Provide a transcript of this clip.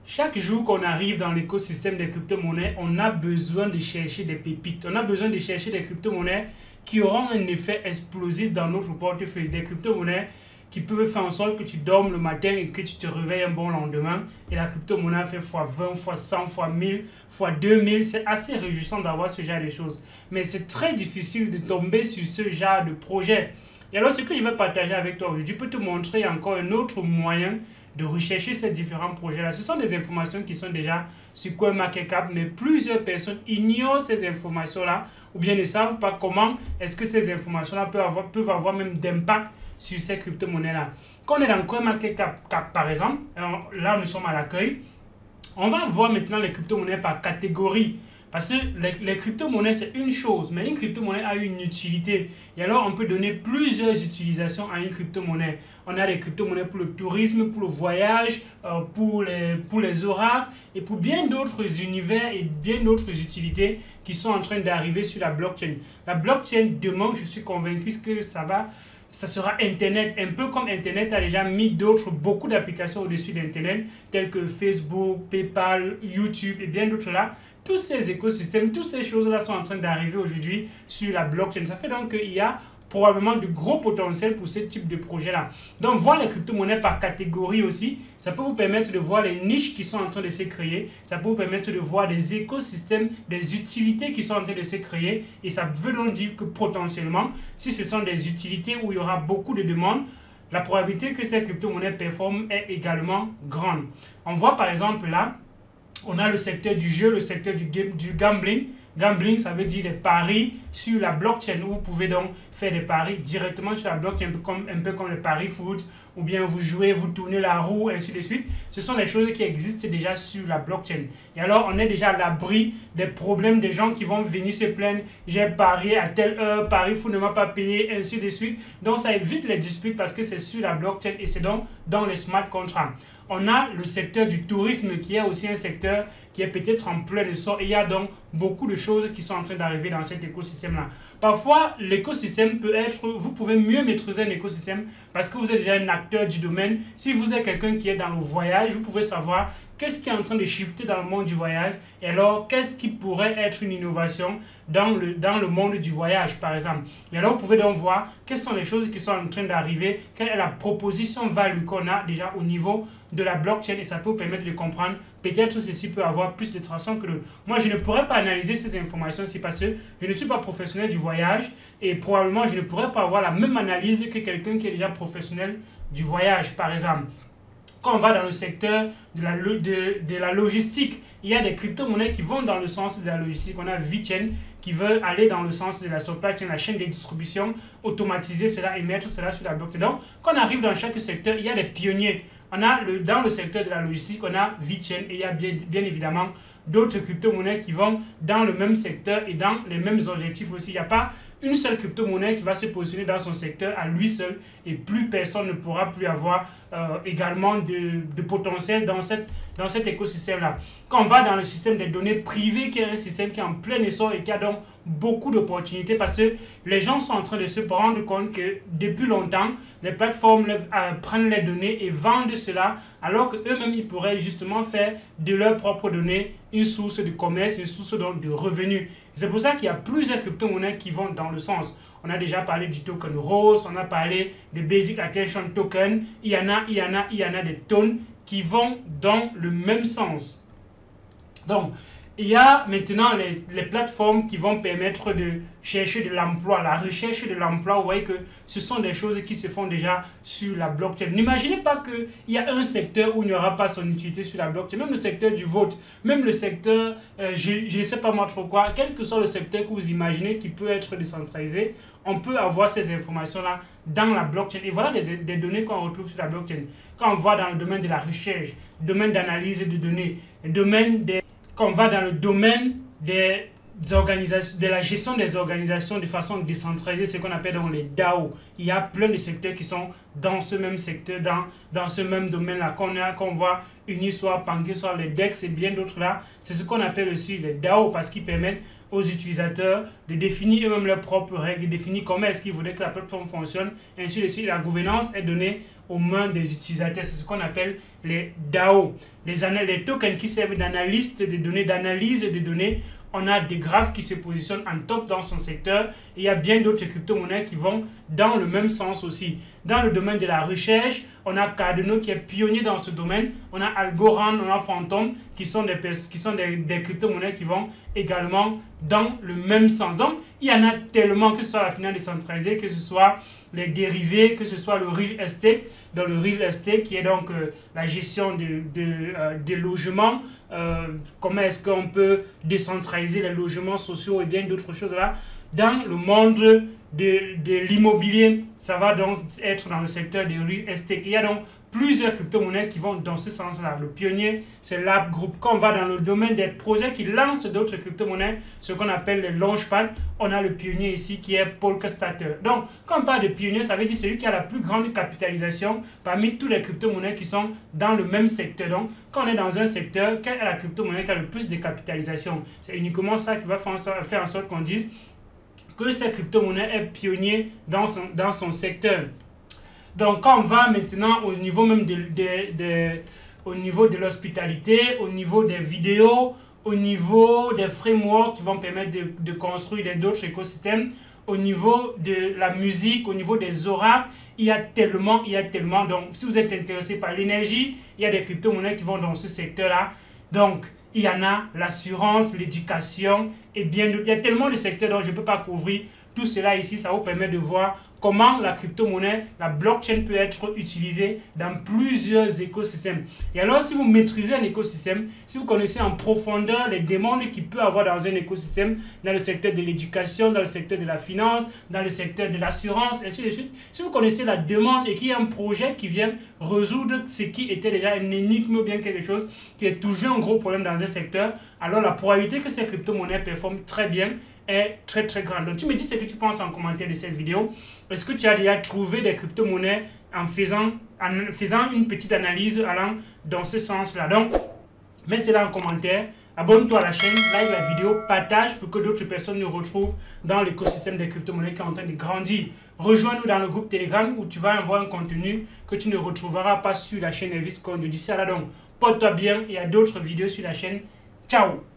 Chaque jour qu'on arrive dans l'écosystème des crypto-monnaies, on a besoin de chercher des pépites. On a besoin de chercher des crypto-monnaies qui auront un effet explosif dans notre portefeuille. Des crypto-monnaies qui peuvent faire en sorte que tu dormes le matin et que tu te réveilles un bon lendemain. Et la crypto-monnaie fait x20, x100, x1000, x2000. C'est assez réjouissant d'avoir ce genre de choses. Mais c'est très difficile de tomber sur ce genre de projet. Et alors, ce que je vais partager avec toi aujourd'hui peut te montrer encore un autre moyen de rechercher ces différents projets-là. Ce sont des informations qui sont déjà sur CoinMarketCap, mais plusieurs personnes ignorent ces informations-là ou bien ne savent pas comment est-ce que ces informations-là peuvent avoir même d'impact sur ces crypto-monnaies-là. Quand on est dans CoinMarketCap, par exemple, là nous sommes à l'accueil, on va voir maintenant les crypto-monnaies par catégorie. Parce que les crypto-monnaies, c'est une chose, mais une crypto-monnaie a une utilité. Et alors, on peut donner plusieurs utilisations à une crypto-monnaie. On a des crypto-monnaies pour le tourisme, pour le voyage, pour les oracles, et pour bien d'autres univers et bien d'autres utilités qui sont en train d'arriver sur la blockchain. La blockchain, demain, je suis convaincu que ça sera Internet, un peu comme Internet a déjà mis beaucoup d'applications au-dessus d'Internet, telles que Facebook, PayPal, YouTube et bien d'autres là. Tous ces écosystèmes, toutes ces choses-là sont en train d'arriver aujourd'hui sur la blockchain. Ça fait donc qu'il y a probablement de gros potentiel pour ce type de projet-là. Donc, voir les crypto-monnaies par catégorie aussi, ça peut vous permettre de voir les niches qui sont en train de se créer. Ça peut vous permettre de voir des écosystèmes, des utilités qui sont en train de se créer. Et ça veut donc dire que potentiellement, si ce sont des utilités où il y aura beaucoup de demandes, la probabilité que ces crypto-monnaies performent est également grande. On voit par exemple là, on a le secteur du jeu, le secteur du gambling. Gambling, ça veut dire des paris sur la blockchain, où vous pouvez donc faire des paris directement sur la blockchain, un peu comme les paris foot, ou bien vous jouez, vous tournez la roue, ainsi de suite. Ce sont des choses qui existent déjà sur la blockchain. Et alors, on est déjà à l'abri des problèmes des gens qui vont venir se plaindre. J'ai parié à telle heure, paris foot ne m'a pas payé, ainsi de suite. Donc, ça évite les disputes parce que c'est sur la blockchain et c'est donc dans les smart contracts. On a le secteur du tourisme qui est aussi un secteur qui est peut-être en plein essor et il y a donc beaucoup de choses qui sont en train d'arriver dans cet écosystème-là. Parfois, l'écosystème peut être, vous pouvez mieux maîtriser un écosystème parce que vous êtes déjà un acteur du domaine. Si vous êtes quelqu'un qui est dans le voyage, vous pouvez savoir qu'est-ce qui est en train de shifter dans le monde du voyage et alors qu'est-ce qui pourrait être une innovation dans le monde du voyage, par exemple. Et alors, vous pouvez donc voir quelles sont les choses qui sont en train d'arriver, quelle est la proposition value qu'on a déjà au niveau de la blockchain et ça peut vous permettre de comprendre peut-être ceci peut avoir plus de traction que l'autre. Moi, je ne pourrais pas analyser ces informations ici parce que je ne suis pas professionnel du voyage et probablement je ne pourrais pas avoir la même analyse que quelqu'un qui est déjà professionnel du voyage, par exemple. Quand on va dans le secteur de la logistique, il y a des crypto-monnaies qui vont dans le sens de la logistique. On a VeChain qui veut aller dans le sens de la supply chain, la chaîne de distribution, automatiser cela et mettre cela sur la blockchain. Donc, quand on arrive dans chaque secteur, il y a des pionniers. On a dans le secteur de la logistique, on a VeChain et il y a bien évidemment d'autres crypto-monnaies qui vont dans le même secteur et dans les mêmes objectifs aussi. Il n'y a pas une seule crypto-monnaie qui va se positionner dans son secteur à lui seul et plus personne ne pourra plus avoir également de potentiel dans cet écosystème-là. Quand on va dans le système des données privées, qui est un système qui est en plein essor et qui a donc beaucoup d'opportunités parce que les gens sont en train de se rendre compte que depuis longtemps, les plateformes prennent les données et vendent cela alors qu'eux-mêmes, ils pourraient justement faire de leurs propres données une source de commerce, une source donc de revenus. C'est pour ça qu'il y a plusieurs crypto-monnaies qui vont dans le sens. On a déjà parlé du token Rose, on a parlé de Basic Attention Token. Il y en a des tonnes qui vont dans le même sens. Donc, il y a maintenant les plateformes qui vont permettre de chercher de l'emploi, la recherche de l'emploi. Vous voyez que ce sont des choses qui se font déjà sur la blockchain. N'imaginez pas qu'il y a un secteur où il n'y aura pas son utilité sur la blockchain. Même le secteur du vote, même le secteur, je ne sais pas moi trop quoi, quel que soit le secteur que vous imaginez qui peut être décentralisé, on peut avoir ces informations-là dans la blockchain. Et voilà des données qu'on retrouve sur la blockchain. Quand on voit dans le domaine de la recherche, domaine d'analyse de données, quand on va dans le domaine des organisations, de la gestion des organisations de façon décentralisée, ce qu'on appelle donc les DAO. Il y a plein de secteurs qui sont dans ce même secteur, dans ce même domaine-là, qu'on voit Uniswap, PancakeSwap, les DEX et bien d'autres là. C'est ce qu'on appelle aussi les DAO parce qu'ils permettent aux utilisateurs de définir eux-mêmes leurs propres règles, de définir comment est-ce qu'ils voudraient que la plateforme fonctionne, et ainsi de suite. La gouvernance est donnée aux mains des utilisateurs. C'est ce qu'on appelle les DAO. Les tokens qui servent d'analyste des données, d'analyse des données. On a des graphes qui se positionnent en top dans son secteur. Et il y a bien d'autres crypto-monnaies qui vont dans le même sens aussi. Dans le domaine de la recherche, on a Cardano qui est pionnier dans ce domaine. On a Algorand, on a Phantom qui sont des crypto-monnaies qui vont également dans le même sens. Donc, il y en a tellement, que ce soit la finance décentralisée, que ce soit les dérivés, que ce soit le real estate. Dans le real estate qui est donc la gestion des logements. Comment est-ce qu'on peut décentraliser les logements sociaux et bien d'autres choses là. Dans le monde de l'immobilier, ça va donc être dans le secteur des real estate. Il y a donc plusieurs crypto-monnaies qui vont dans ce sens-là. Le pionnier, c'est Lab Group. Quand on va dans le domaine des projets qui lancent d'autres crypto-monnaies, ce qu'on appelle les launchpads, on a le pionnier ici qui est Polkastarter. Donc, quand on parle de pionnier, ça veut dire celui qui a la plus grande capitalisation parmi tous les crypto-monnaies qui sont dans le même secteur. Donc, quand on est dans un secteur, quelle est la crypto-monnaie qui a le plus de capitalisation? C'est uniquement ça qui va faire en sorte qu'on dise que cette crypto-monnaie est pionnier dans son secteur. Donc, quand on va maintenant au niveau même au niveau de l'hospitalité, au niveau des vidéos, au niveau des frameworks qui vont permettre de construire d'autres écosystèmes, au niveau de la musique, au niveau des oracles, il y a tellement. Donc, si vous êtes intéressé par l'énergie, il y a des crypto-monnaies qui vont dans ce secteur-là. Donc, il y en a l'éducation, l'éducation, et bien d'autres. Il y a tellement de secteurs dont je ne peux pas couvrir tout cela ici. Ça vous permet de voir comment la crypto-monnaie, la blockchain peut être utilisée dans plusieurs écosystèmes. Et alors, si vous maîtrisez un écosystème, si vous connaissez en profondeur les demandes qu'il peut avoir dans un écosystème, dans le secteur de l'éducation, dans le secteur de la finance, dans le secteur de l'assurance, ainsi de suite, si vous connaissez la demande et qu'il y a un projet qui vient résoudre ce qui était déjà une énigme ou bien quelque chose qui est toujours un gros problème dans un secteur, alors la probabilité que ces crypto-monnaies performent très bien est très grande. Donc tu me dis ce que tu penses en commentaire de cette vidéo. Est-ce que tu as déjà trouvé des crypto-monnaies en faisant une petite analyse allant dans ce sens-là? Donc, mets cela en commentaire. Abonne-toi à la chaîne, like la vidéo, partage pour que d'autres personnes nous retrouvent dans l'écosystème des crypto-monnaies qui est en train de grandir. Rejoins-nous dans le groupe Telegram où tu vas envoyer un contenu que tu ne retrouveras pas sur la chaîne Elvis Coin. D'ici là, donc, porte-toi bien et à d'autres vidéos sur la chaîne. Ciao!